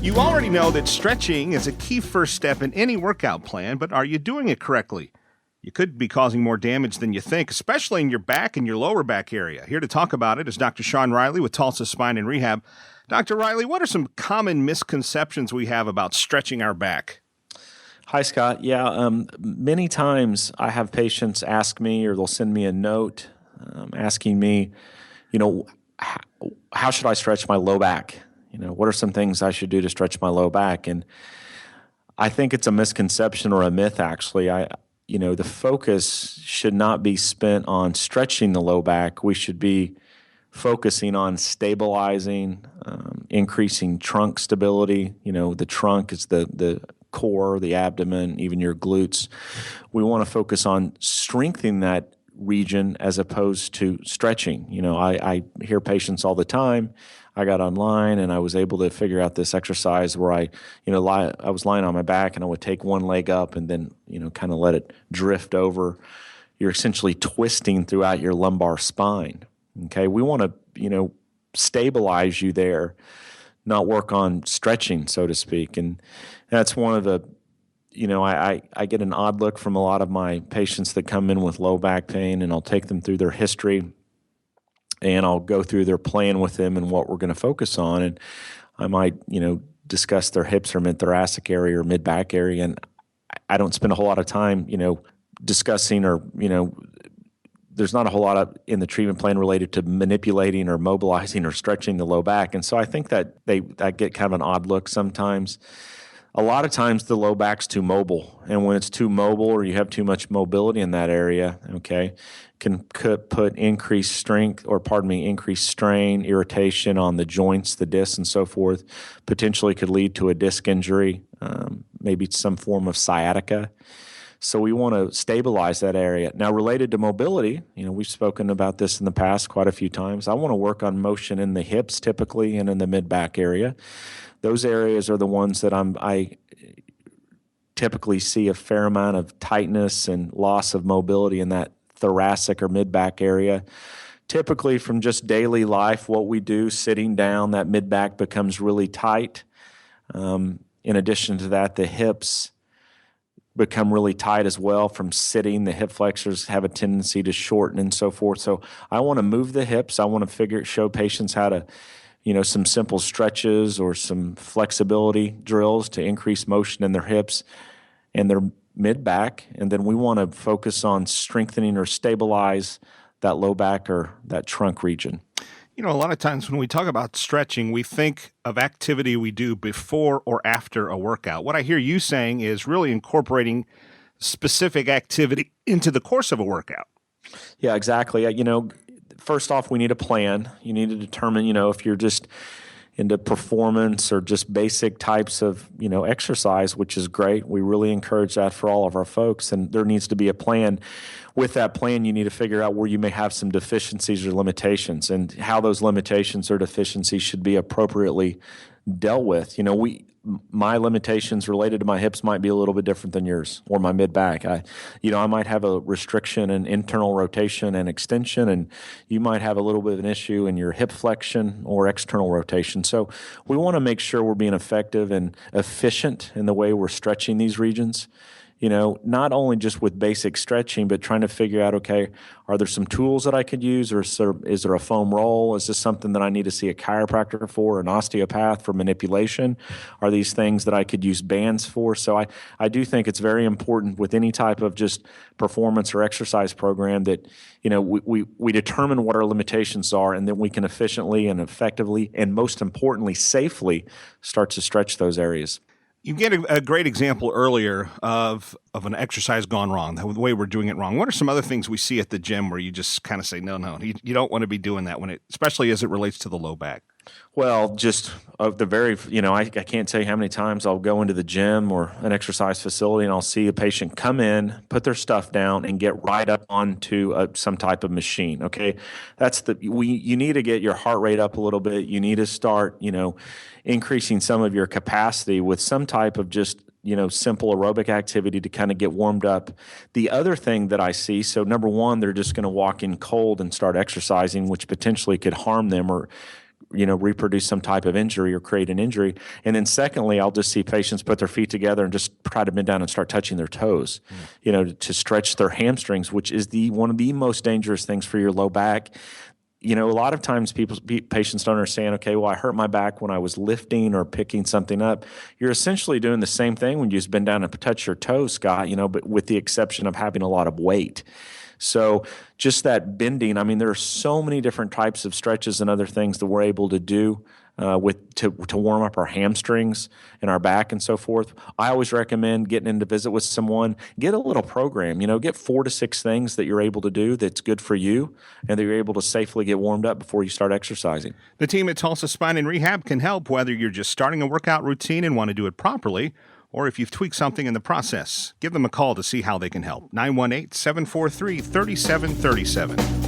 You already know that stretching is a key first step in any workout plan, but are you doing it correctly? You could be causing more damage than you think, especially in your back and your lower back area. Here to talk about it is Dr. Sean Riley with Tulsa Spine and Rehab. Dr. Riley, what are some common misconceptions we have about stretching our back? Hi, Scott. Yeah, many times I have patients ask me, or they'll send me a note asking me, how should I stretch my low back? What are some things I should do to stretch my low back? And I think it's a misconception or a myth, actually. The focus should not be spent on stretching the low back. We should be focusing on stabilizing, increasing trunk stability. The trunk is the core, the abdomen, even your glutes. We want to focus on strengthening that region as opposed to stretching. I hear patients all the time. I got online and I was able to figure out this exercise where I was lying on my back and I would take one leg up and then, kind of let it drift over. You're essentially twisting throughout your lumbar spine. Okay. We want to, stabilize you there, not work on stretching, so to speak. And that's one of the, I get an odd look from a lot of my patients that come in with low back pain, and I'll take them through their history and I'll go through their plan with them and what we're going to focus on. And I might, discuss their hips or mid-thoracic area or mid-back area. And I don't spend a whole lot of time, discussing or, there's not a whole lot in the treatment plan related to manipulating or mobilizing or stretching the low back. And so I think that I get kind of an odd look sometimes. A lot of times the low back's too mobile. And when it's too mobile or you have too much mobility in that area, can put increased strain, irritation on the joints, the discs, and so forth. Potentially could lead to a disc injury, maybe some form of sciatica. So we want to stabilize that area. Now, related to mobility, we've spoken about this in the past quite a few times. I want to work on motion in the hips typically and in the mid-back area. Those areas are the ones that I typically see a fair amount of tightness and loss of mobility in that thoracic or mid-back area. Typically from just daily life, what we do, sitting down, that mid-back becomes really tight. In addition to that, the hips become really tight as well from sitting. The hip flexors have a tendency to shorten and so forth. So I want to move the hips. I want to show patients how to, some simple stretches or some flexibility drills to increase motion in their hips and their mid-back. And then we want to focus on strengthening or stabilize that low back or that trunk region. A lot of times when we talk about stretching, we think of activity we do before or after a workout. What I hear you saying is really incorporating specific activity into the course of a workout. Yeah, exactly. First off, we need a plan. You need to determine, if you're just into performance or just basic types of, exercise, which is great. We really encourage that for all of our folks, and there needs to be a plan. With that plan, you need to figure out where you may have some deficiencies or limitations and how those limitations or deficiencies should be appropriately dealt with. My limitations related to my hips might be a little bit different than yours or my mid-back. I might have a restriction in internal rotation and extension, and you might have a little bit of an issue in your hip flexion or external rotation. So we want to make sure we're being effective and efficient in the way we're stretching these regions. Not only just with basic stretching, but trying to figure out, okay, are there some tools that I could use, or is there a foam roll? Is this something that I need to see a chiropractor for, an osteopath for manipulation? Are these things that I could use bands for? So I do think it's very important with any type of just performance or exercise program that, we determine what our limitations are, and then we can efficiently and effectively, and most importantly, safely start to stretch those areas. You get a great example earlier of an exercise gone wrong, the way we're doing it wrong. What are some other things we see at the gym where you just kind of say, no, you don't want to be doing that especially as it relates to the low back? Well, just of the very, I can't tell you how many times I'll go into the gym or an exercise facility and I'll see a patient come in, put their stuff down, and get right up onto some type of machine. Okay, you need to get your heart rate up a little bit. You need to start, increasing some of your capacity with some type of just simple aerobic activity to kind of get warmed up. The other thing that I see, so number one, they're just going to walk in cold and start exercising, which potentially could harm them or reproduce some type of injury or create an injury. And then secondly, I'll just see patients put their feet together and just try to bend down and start touching their toes, to stretch their hamstrings, which is one of the most dangerous things for your low back. A lot of times patients don't understand, okay, well, I hurt my back when I was lifting or picking something up. You're essentially doing the same thing when you just bend down and touch your toes, Scott, but with the exception of having a lot of weight. So just that bending, there are so many different types of stretches and other things that we're able to do to warm up our hamstrings and our back and so forth. I always recommend getting in to visit with someone, get a little program, get 4 to 6 things that you're able to do that's good for you and that you're able to safely get warmed up before you start exercising. The team at Tulsa Spine and Rehab can help whether you're just starting a workout routine and want to do it properly, or if you've tweaked something in the process. Give them a call to see how they can help. 918-743-3737.